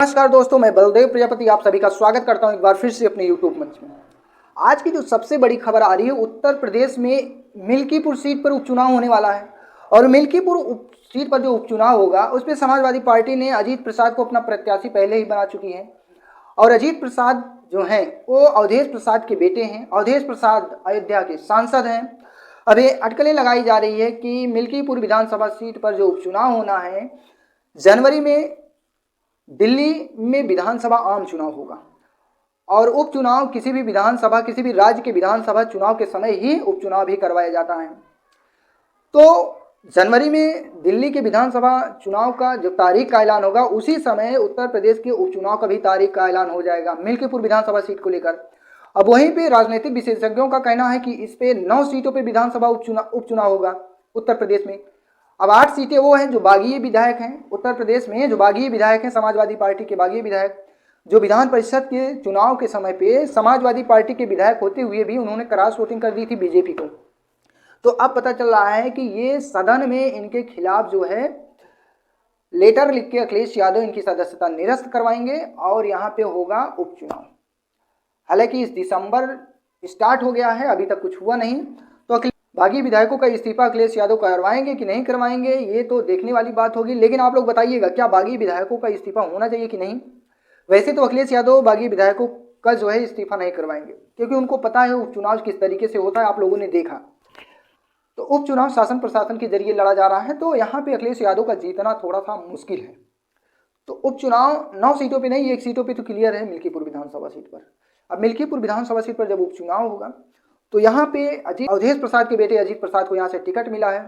नमस्कार दोस्तों, मैं बलदेव प्रजापति आप सभी का स्वागत करता हूं एक बार फिर से अपने YouTube मंच में। आज की जो सबसे बड़ी खबर आ रही है, उत्तर प्रदेश में मिल्कीपुर सीट पर उपचुनाव होने वाला है। और मिल्कीपुर सीट पर जो उपचुनाव होगा उस पर समाजवादी पार्टी ने अजीत प्रसाद को अपना प्रत्याशी पहले ही बना चुकी है। और अजीत प्रसाद जो हैं वो अवधेश प्रसाद के बेटे हैं। अवधेश प्रसाद अयोध्या के सांसद हैं। अब ये अटकलें लगाई जा रही है कि मिल्कीपुर विधानसभा सीट पर जो उपचुनाव होना है, जनवरी में दिल्ली में विधानसभा आम चुनाव होगा। और उपचुनाव किसी भी विधानसभा, किसी भी राज्य के विधानसभा चुनाव के समय ही उपचुनाव भी करवाया जाता है। तो जनवरी में दिल्ली के विधानसभा चुनाव का जो तारीख का ऐलान होगा, उसी समय उत्तर प्रदेश के उपचुनाव का भी तारीख का ऐलान हो जाएगा मिल्कीपुर विधानसभा सीट को लेकर। अब वहीं पे राजनीतिक विशेषज्ञों का कहना है कि इस पे 9 सीटों पे विधानसभा उपचुनाव होगा उत्तर प्रदेश में। अब 8 सीटें वो हैं जो बागी विधायक हैं उत्तर प्रदेश में, जो बागी विधायक हैं समाजवादी पार्टी के बागी विधायक, जो विधान परिषद के चुनाव के समय पे समाजवादी पार्टी के विधायक होते हुए भी उन्होंने क्रॉस वोटिंग कर दी थी बीजेपी को। तो अब पता चल रहा है कि ये सदन में इनके खिलाफ जो है लेटर लिख के अखिलेश यादव इनकी सदस्यता निरस्त करवाएंगे और यहाँ पे होगा उपचुनाव। हालांकि इस दिसंबर स्टार्ट हो गया है, अभी तक कुछ हुआ नहीं। तो बागी विधायकों का इस्तीफा अखिलेश यादव करवाएंगे कि नहीं करवाएंगे, ये तो देखने वाली बात होगी। लेकिन आप लोग बताइएगा, क्या बागी विधायकों का इस्तीफा होना चाहिए कि नहीं? वैसे तो अखिलेश यादव बागी विधायकों का जो है इस्तीफा नहीं करवाएंगे, क्योंकि उनको पता है उपचुनाव किस तरीके से होता है, आप लोगों ने देखा। तो उपचुनाव शासन प्रशासन के जरिए लड़ा जा रहा है, तो यहाँ पे अखिलेश यादव का जीतना थोड़ा सा मुश्किल है। तो उपचुनाव 9 सीटों पर नहीं, 1 सीटों पर तो क्लियर है मिल्कीपुर विधानसभा सीट पर। अब मिल्कीपुर विधानसभा सीट पर जब उपचुनाव होगा तो यहाँ पे अवधेश प्रसाद के बेटे अजीत प्रसाद को यहाँ से टिकट मिला है।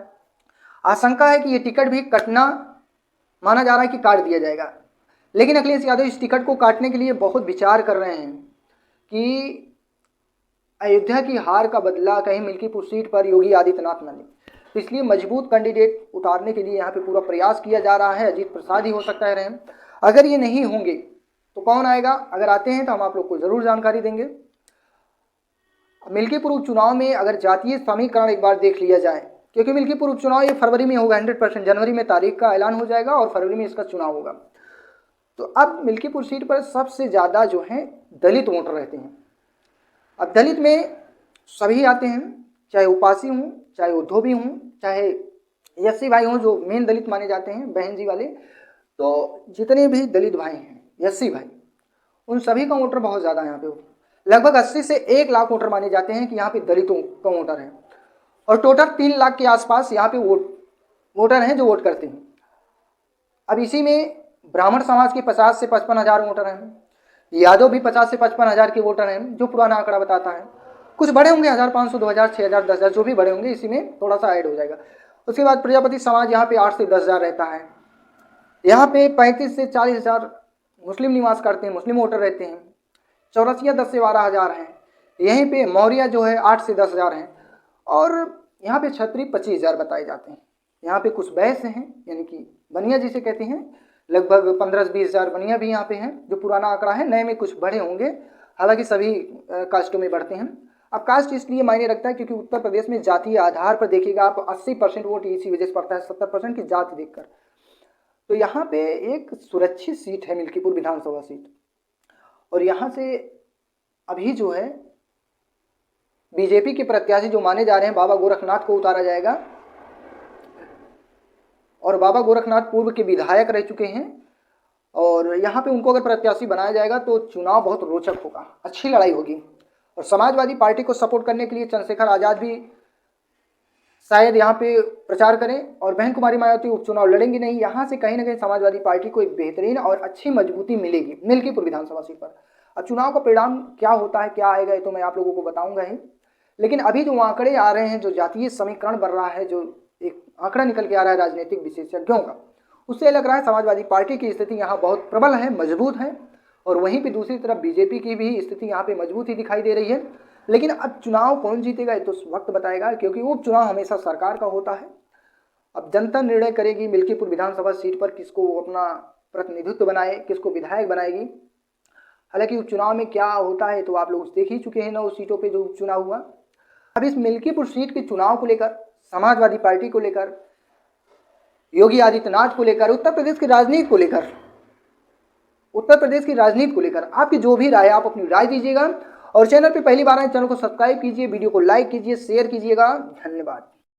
आशंका है कि ये टिकट भी कटना माना जा रहा है कि काट दिया जाएगा। लेकिन अखिलेश यादव इस टिकट को काटने के लिए बहुत विचार कर रहे हैं कि अयोध्या की हार का बदला कहीं मिल्कीपुर सीट पर योगी आदित्यनाथ न लें। तो इसलिए मजबूत कैंडिडेट उतारने के लिए यहाँ पे पूरा प्रयास किया जा रहा है। अजीत प्रसाद ही हो सकता है रहें। अगर ये नहीं होंगे तो कौन आएगा? अगर आते हैं तो हम आप लोग को ज़रूर जानकारी देंगे। मिल्कीपुर उपचुनाव में अगर जातीय समीकरण एक बार देख लिया जाए, क्योंकि मिल्कीपुर उपचुनाव ये फरवरी में होगा 100%, जनवरी में तारीख का ऐलान हो जाएगा और फरवरी में इसका चुनाव होगा। तो अब मिल्कीपुर सीट पर सबसे ज़्यादा जो है दलित वोटर रहते हैं। अब दलित में सभी आते हैं, चाहे उपासी हों, चाहे उद्योगी हों, चाहे एससी भाई हों जो मेन दलित माने जाते हैं, बहन जी वाले। तो जितने भी दलित भाई हैं, एससी भाई, उन सभी का वोटर बहुत ज़्यादा यहाँ पे लगभग 80 से 1 लाख वोटर माने जाते हैं कि यहाँ पे दलितों का वोटर है। और टोटल 3 लाख के आसपास यहाँ पे वोटर हैं जो वोट करते हैं। अब इसी में ब्राह्मण समाज के 50 से 55 हज़ार वोटर हैं। यादव भी 50 से 55 हज़ार के वोटर हैं, जो पुराना आंकड़ा बताता है। कुछ बड़े होंगे 1500, 2000, 6000, 10,000, जो भी बड़े होंगे, इसी में थोड़ा सा ऐड हो जाएगा। उसके बाद प्रजापति समाज यहाँ पे 8 से 10 हज़ार रहता है। यहाँ पे 35 से 40 हज़ार मुस्लिम निवास करते हैं, मुस्लिम वोटर रहते हैं। चौरसिया 10 से 12 हज़ार हैं। यहीं पे मौर्या जो है 8 से 10 हज़ार हैं। और यहाँ पे क्षत्रिय 25 हज़ार बताए जाते हैं। यहाँ पे कुछ वैश्य हैं, यानी कि बनिया जिसे कहते हैं, लगभग 15 से 20 हज़ार बनिया भी यहाँ पे हैं, जो पुराना आंकड़ा है। नए में कुछ बढ़े होंगे, हालांकि सभी कास्टों में बढ़ते हैं। अब कास्ट इसलिए मायने रखता है क्योंकि उत्तर प्रदेश में जातीय आधार पर देखिएगा आप, 80% वोट इसी वजह से पड़ता है, 70% की जाति देखकर। तो यहाँ पे एक सुरक्षित सीट है मिल्कीपुर विधानसभा सीट। और यहाँ से अभी जो है बीजेपी के प्रत्याशी जो माने जा रहे हैं, बाबा गोरखनाथ को उतारा जाएगा। और बाबा गोरखनाथ पूर्व के विधायक रह चुके हैं, और यहाँ पे उनको अगर प्रत्याशी बनाया जाएगा तो चुनाव बहुत रोचक होगा, अच्छी लड़ाई होगी। और समाजवादी पार्टी को सपोर्ट करने के लिए चंद्रशेखर आज़ाद भी शायद यहाँ पे प्रचार करें, और बहन कुमारी मायावती उपचुनाव लड़ेंगी नहीं। यहाँ से कहीं ना कहीं समाजवादी पार्टी को एक बेहतरीन और अच्छी मजबूती मिलेगी मिल्कीपुर विधानसभा सीट पर। अब चुनाव का परिणाम क्या होता है, क्या आएगा, ये तो मैं आप लोगों को बताऊंगा ही। लेकिन अभी जो आंकड़े आ रहे हैं, जो जातीय समीकरण बढ़ रहा है, जो एक आंकड़ा निकल के आ रहा है राजनीतिक विशेषज्ञों का, उससे लग रहा है समाजवादी पार्टी की स्थिति यहाँ बहुत प्रबल है, मजबूत है। और वहीं पर दूसरी तरफ बीजेपी की भी स्थिति यहाँ पे मजबूत ही दिखाई दे रही है। लेकिन अब चुनाव कौन जीतेगा ये तो वक्त बताएगा, क्योंकि उपचुनाव हमेशा सरकार का होता है। अब जनता निर्णय करेगी मिल्कीपुर विधानसभा सीट पर किसको वो अपना प्रतिनिधित्व बनाए, किसको विधायक बनाएगी। हालांकि उपचुनाव में क्या होता है तो आप लोग देख ही चुके हैं 9 सीटों पे जो उपचुनाव हुआ। अब इस मिल्कीपुर सीट के चुनाव को लेकर, समाजवादी पार्टी को लेकर, योगी आदित्यनाथ को लेकर, उत्तर प्रदेश की राजनीति को लेकर उत्तर प्रदेश की राजनीति को लेकर आपकी जो भी राय है आप अपनी राय दीजिएगा। और चैनल पे पहली बार आए चैनल को सब्सक्राइब कीजिए, वीडियो को लाइक कीजिए, शेयर कीजिएगा। धन्यवाद।